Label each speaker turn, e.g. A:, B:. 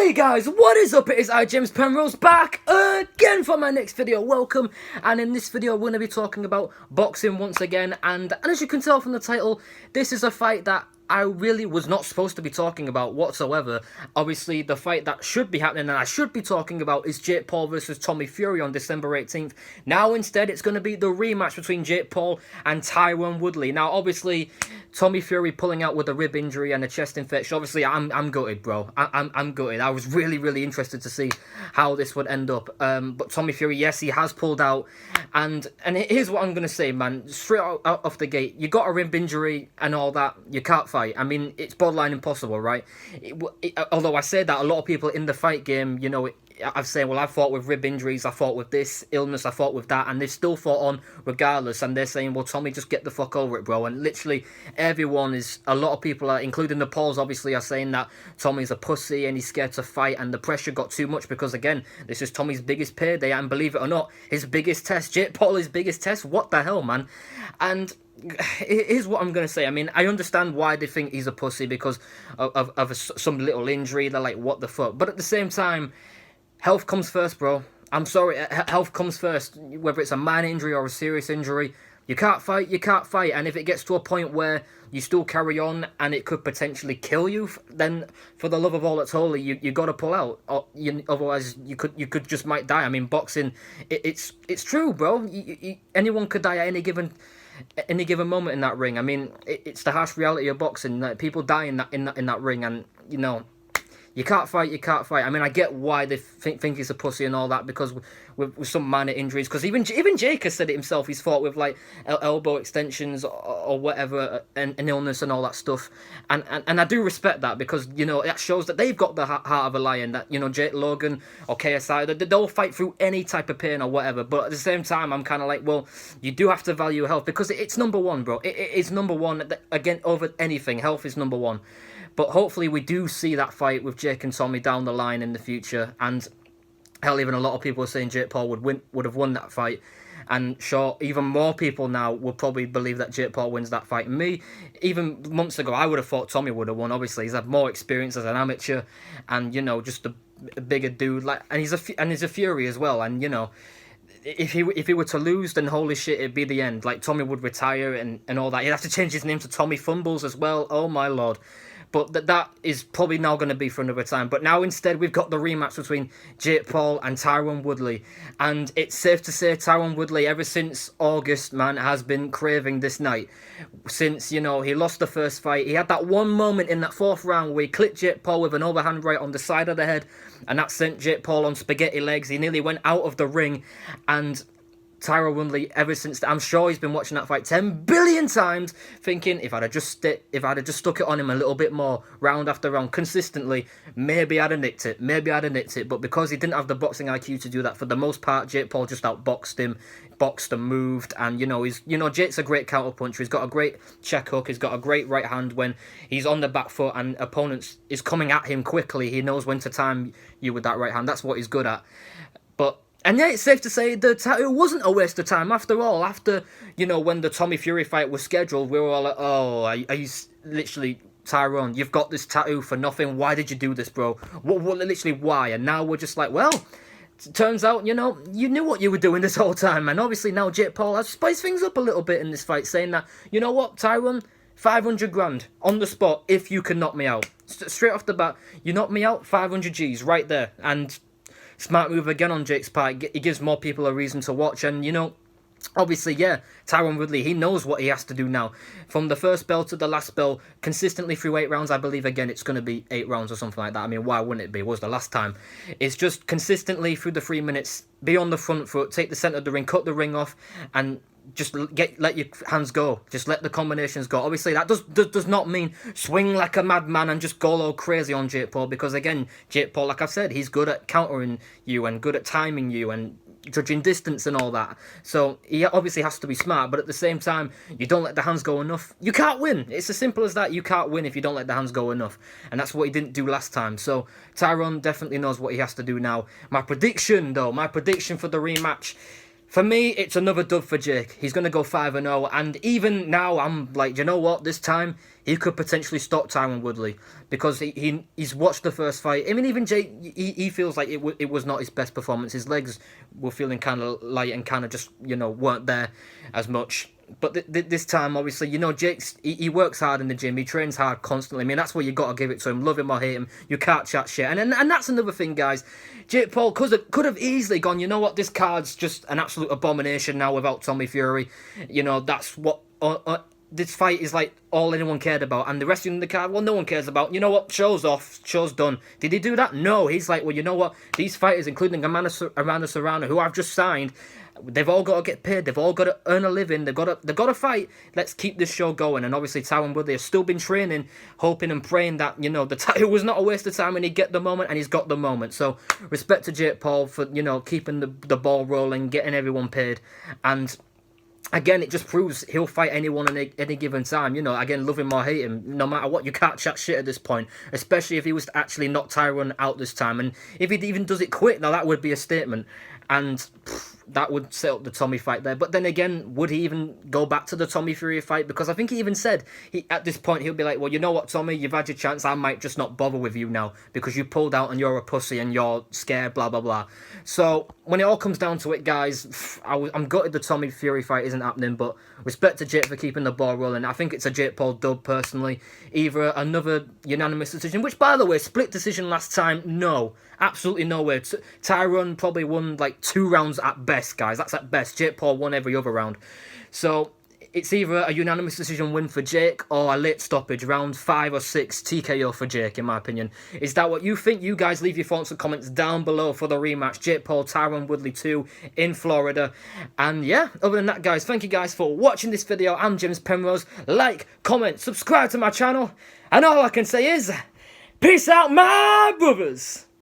A: Hey guys, what is up? It is I, James Penrose, back again for my next video. Welcome. And in this video, we're going to be talking about boxing once again. And as you can tell from the title, this is a fight that I really was not supposed to be talking about whatsoever. Obviously, the fight that should be happening and I should be talking about is Jake Paul versus Tommy Fury on December 18th. Now, instead, it's going to be the rematch between Jake Paul and Tyron Woodley. Now, obviously, Tommy Fury pulling out with a rib injury and a chest infection. Obviously, I'm gutted, bro. I'm gutted. I was really interested to see how this would end up. But Tommy Fury, yes, he has pulled out. And here's what I'm going to say, man. Straight out off the gate, you got a rib injury and all that. You can't fight. I mean, it's borderline impossible, right? Although I say that, a lot of people in the fight game, you know, I've said, well, I fought with rib injuries, I fought with this illness, I fought with that, and they've still fought on regardless, and they're saying, well, Tommy, just get the fuck over it, bro. And literally everyone is, a lot of people are, including the Pauls, obviously, are saying that Tommy's a pussy and he's scared to fight, and the pressure got too much because, again, this is Tommy's biggest payday, and believe it or not, his biggest test, Jake Paul, his biggest test. What the hell, man? And here's what I'm going to say. I mean, I understand why they think he's a pussy because of some little injury. They're like, what the fuck? But at the same time, health comes first, bro. I'm sorry, health comes first. Whether it's a minor injury or a serious injury, you can't fight, you can't fight. And if it gets to a point where you still carry on and it could potentially kill you, then for the love of all that's holy, you got to pull out. Or otherwise, you could just might die. I mean, boxing, it's true, bro. Anyone could die at any given moment in that ring. I mean, it's the harsh reality of boxing. That people die in that ring, and you know, you can't fight. You can't fight. I mean, I get why they think he's a pussy and all that, because with some minor injuries. Because even Jake has said it himself. He's fought with like elbow extensions or whatever, and illness and all that stuff. And I do respect that, because you know that shows that they've got the heart of a lion. That, you know, Jake Logan or KSI, they'll fight through any type of pain or whatever. But at the same time, I'm kind of like, well, you do have to value health, because it's number one, bro. It is number one again over anything. Health is number one. But hopefully we do see that fight with Jake and Tommy down the line in the future. And hell, even a lot of people are saying Jake Paul would have won that fight. And sure, even more people now will probably believe that Jake Paul wins that fight. And me, even months ago, I would have thought Tommy would have won. Obviously, he's had more experience as an amateur, and you know, just a bigger dude. Like, and he's a Fury as well. And you know, if he were to lose, then holy shit, it'd be the end. Like, Tommy would retire and all that. He'd have to change his name to Tommy Fumbles as well. Oh my lord. But that is probably now going to be for another time. But now instead we've got the rematch between Jake Paul and Tyron Woodley. And it's safe to say Tyron Woodley, ever since August, man, has been craving this night. Since, you know, he lost the first fight. He had that one moment in that fourth round where he clipped Jake Paul with an overhand right on the side of the head. And that sent Jake Paul on spaghetti legs. He nearly went out of the ring. And Tyron Woodley, ever since, I'm sure he's been watching that fight 10 billion times, thinking if I'd have just stuck it on him a little bit more, round after round, consistently, maybe I'd have nicked it. But because he didn't have the boxing IQ to do that, for the most part, Jake Paul just outboxed him, boxed and moved. And Jake's a great counter puncher. He's got a great check hook. He's got a great right hand when he's on the back foot and opponents is coming at him quickly. He knows when to time you with that right hand. That's what he's good at. And yeah, it's safe to say the tattoo wasn't a waste of time. After all, you know, when the Tommy Fury fight was scheduled, we were all like, oh, are you literally, Tyron, you've got this tattoo for nothing. Why did you do this, bro? What literally, why? And now we're just like, well, turns out, you know, you knew what you were doing this whole time. And obviously now Jake Paul has spiced things up a little bit in this fight, saying that, you know what, Tyron, 500 grand on the spot if you can knock me out. Straight off the bat, you knock me out, 500 G's right there. And smart move again on Jake's part. It gives more people a reason to watch. And, you know, obviously, yeah, Tyron Woodley, he knows what he has to do now. From the first bell to the last bell, consistently through 8 rounds. I believe, again, it's going to be 8 rounds or something like that. I mean, why wouldn't it be? It was the last time. It's just consistently through the 3 minutes, be on the front foot, take the centre of the ring, cut the ring off, and just let your hands go. Just let the combinations go. Obviously, that does not mean swing like a madman and just go all crazy on Jake Paul, because, again, Jake Paul, like I've said, he's good at countering you and good at timing you and judging distance and all that. So he obviously has to be smart, but at the same time, you don't let the hands go enough, you can't win. It's as simple as that. You can't win if you don't let the hands go enough, and that's what he didn't do last time. So Tyron definitely knows what he has to do now. My prediction for the rematch, For me, it's another dub for Jake. He's going to go 5-0, and even now, I'm like, you know what? This time, he could potentially stop Tyron Woodley, because he's watched the first fight. I mean, even Jake, he feels like it was not his best performance. His legs were feeling kind of light and kind of just, weren't there as much. But this time, obviously, Jake's he works hard in the gym. He trains hard constantly. I mean, that's what you got to give it to him. Love him or hate him, you can't chat shit. And that's another thing, guys. Jake Paul could have easily gone, you know what, this card's just an absolute abomination now without Tommy Fury. That's what this fight is like all anyone cared about. And the rest of the card, well, no one cares about. You know what, show's off, show's done. Did he do that? No. He's like, well, you know what, these fighters, including Amanda Serrano, who I've just signed, they've all got to get paid. They've all got to earn a living. They've got to fight. Let's keep this show going. And obviously, Tyron Woodley has still been training, hoping and praying that the title was not a waste of time and he'd get the moment, and he's got the moment. So respect to Jake Paul for keeping the ball rolling, getting everyone paid, and again, it just proves he'll fight anyone at any given time. Again, love him or hate him, no matter what, you can't chat shit at this point. Especially if he was to actually knock Tyron out this time, and if he even does it quick, now that would be a statement. And that would set up the Tommy fight there. But then again, would he even go back to the Tommy Fury fight? Because I think he even said, at this point, he'll be like, well, you know what, Tommy, you've had your chance. I might just not bother with you now because you pulled out and you're a pussy and you're scared, blah, blah, blah. So when it all comes down to it, guys, I'm gutted the Tommy Fury fight isn't happening, but respect to Jake for keeping the ball rolling. I think it's a Jake Paul dub, personally. Either another unanimous decision, which, by the way, split decision last time, no. Absolutely no way. Tyron probably won like 2 rounds at best, guys. That's at best. Jake Paul won every other round. So it's either a unanimous decision win for Jake or a late stoppage, round 5 or 6 TKO for Jake, in my opinion. Is that what you think? You guys leave your thoughts and comments down below for the rematch. Jake Paul, Tyron Woodley 2 in Florida. And yeah, other than that, guys, thank you guys for watching this video. I'm James Penrose. Like, comment, subscribe to my channel. And all I can say is, peace out, my brothers.